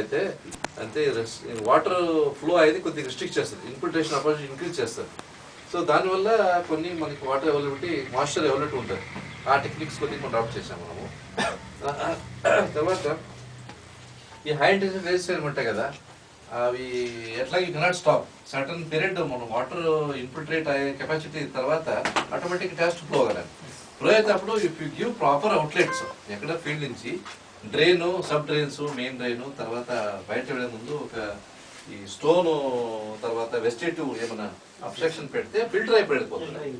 అయితే అంతే water flow అనేది కొద్దిగా రిస్ట్రిక్ట్ చేస్తుంది, ఇన్ఫిల్ట్రేషన్ అపార్చునిటీ ఇంక్రీజ్ చేస్తుంది. సో దానివల్ల కొన్ని మనకి వాటర్ అవైలబిలిటీ, మాయిశ్చర్ అవైలబిలిటీ ఉంటుంది. ఆ టెక్నిక్స్ కొన్ని మనం అడాప్ట్ చేసాము మనము. తర్వాత ఈ హై ఇంటెన్సిటీ రేజిస్టర్ ఉంటాయి కదా, అవి ఎట్లా you cannot stop. Certain period మనం వాటర్ ఇన్ఫిల్ట్రేట్ అయ్యే కెపాసిటీ తర్వాత ఆటోమేటిక్ టెస్ట్ ఫ్లో కదా. ఫ్లో అయినప్పుడు if you give proper outlets, ఎక్కడ ఫీల్డ్ నుంచి drain, sub drains, main drain, తర్వాత బయట వెళ్ళే ముందు ఒక ఈ స్టోను, తర్వాత వెస్టేటివ్ ఏమైనా అబ్స్ట్రక్షన్ పెడితే ఫిల్టర్ అయిపోయి వెళ్ళిపోతుంది.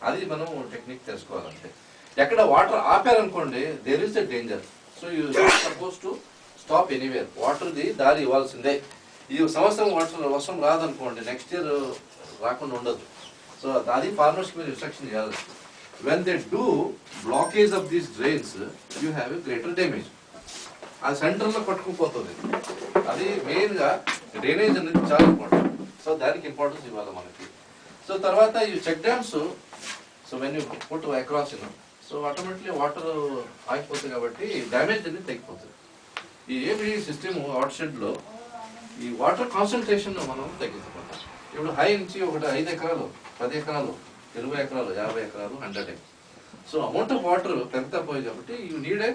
అది మనం టెక్నిక్ తెలుసుకోవాలంటే. ఎక్కడ వాటర్ ఆపారనుకోండి there is a danger. So you suppose to stop anywhere. వాటర్ది దారి ఇవ్వాల్సిందే. ఈ సంవత్సరం వర్షం రాదనుకోండి, నెక్స్ట్ ఇయర్ రాకుండా ఉండదు. సో అది ఫార్మర్స్కి మీరు ఇన్స్ట్రక్షన్ చేయాలి. When they do blockage of these drains, you have a greater damage. అది సెంటర్లో పట్టుకుపోతుంది. అది మెయిన్గా డ్రైనేజ్ అనేది చాలా ఇంపార్టెంట్. సో దానికి ఇంపార్టెన్స్ ఇవ్వాలి మనకి. సో తర్వాత ఈ check dams, so when you put across so automatically water ఆగిపోతుంది కాబట్టి డ్యామేజ్ అనేది తగ్గిపోతుంది. ఈ ఏపీ సిస్టమ్ అవుట్ షెడ్లో ఈ వాటర్ కాన్సన్ట్రేషన్ మనం తగ్గించుకుంటాం. ఇప్పుడు హై నుంచి ఒకటి 5 ఎకరాలు, 10 ఎకరాలు, 20 ఎకరాలు, 50 ఎకరాలు, 100 ఎకరాలు. సో అమౌంట్ ఆఫ్ వాటర్ పెరుగుతా పోయి కాబట్టి you need a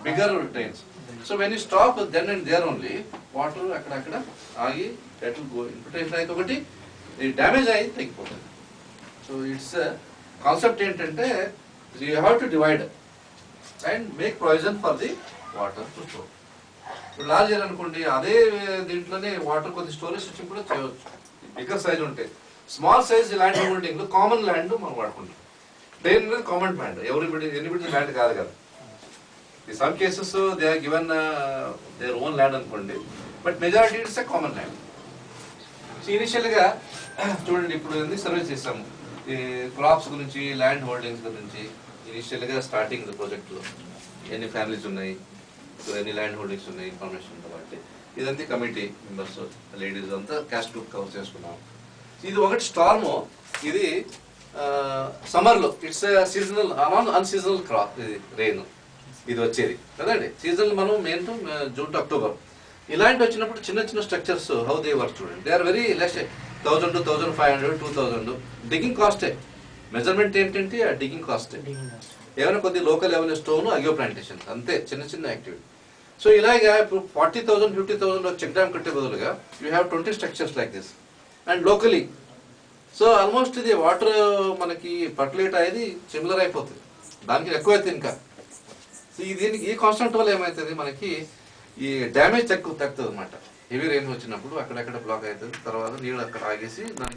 bigger drains. So when you stop then and there only water అక్కడక్కడ ఆగి ఎట్ గో ఇన్ఫిల్ట్రేషన్ అయితే ఒకటి డ్యామేజ్ అయ్యి తగ్గిపోతుంది. సో ఇట్స్ కాన్సెప్ట్ ఏంటంటే you have to divide and make provision for the water to store. ఇప్పుడు larger అనుకోండి, అదే దీంట్లోనే వాటర్ కొద్ది స్టోరేజ్ సిస్టమ్ కూడా చేయవచ్చు. బిగ్గర్ సైజ్ ఉంటాయి. Small size land holding common land మనం వాడుకుంటాం. డ్రైన్ అనేది కామన్ ల్యాండ్, ఎనిబడి ల్యాండ్ కాదు కదా. ఈ some cases they are given their own land అనుకోండి, but majority it's a common land. So ఇనిషియల్గా చూడండి, ఇప్పుడు ఎందుకు సర్వీస్ చేస్తాము ఈ క్రాప్స్ గురించి, ల్యాండ్ హోల్డింగ్స్ గురించి. ఇనిషియల్గా స్టార్టింగ్ ప్రాజెక్ట్లో ఎన్ని ఫ్యామిలీస్ ఉన్నాయి, సో ఎన్ని ల్యాండ్ హోల్డింగ్స్ ఉన్నాయి, ఇన్ఫర్మేషన్ కాబట్టి ఇదంతా కమిటీ మెంబర్స్, లేడీస్ అంతా క్యాస్ట్ గ్రూప్ కవర్ చేసుకున్నాం. ఇది ఒకటి స్టార్మ్, ఇది సమ్మర్లో ఇట్స్ సీజనల్, అన్సీజనల్ క్రాప్. ఇది రెయిన్ ఇది వచ్చేది కదండి. సీజనల్ మనం main to June to October. ఇలాంటి వచ్చినప్పుడు చిన్న చిన్న స్ట్రక్చర్స్ హౌ దే వర్క్ చూడండి. They are very less, 1000, 1500, 2000. Digging కాస్టే మెజర్మెంట్ ఏంటంటే ఆ డిగ్గింగ్ కాస్టే. ఏమైనా కొద్ది లోకల్ లెవెల్ స్టోన్, అగియో ప్లాంటేషన్, అంతే చిన్న చిన్న యాక్టివిటీ. సో ఇలాగా ఇప్పుడు 40,000, 50,000 చెక్ డ్యామ్ కట్టే బదులుగా you have 20 structures like this and locally. So almost ఇది వాటర్ మనకి పర్కులేట్ అయ్యేది సిమిలర్ అయిపోతుంది, దానికి ఎక్కువైతే ఇంకా. దీనికి ఈ కాన్స్టెంట్ వల్ల ఏమవుతుంది, మనకి ఈ డ్యామేజ్ తగ్గుతుంది అనమాట. హెవీ రెయిన్ వచ్చినప్పుడు అక్కడెక్కడ బ్లాక్ అవుతుంది, తర్వాత నీళ్ళు అక్కడ ఆగేసి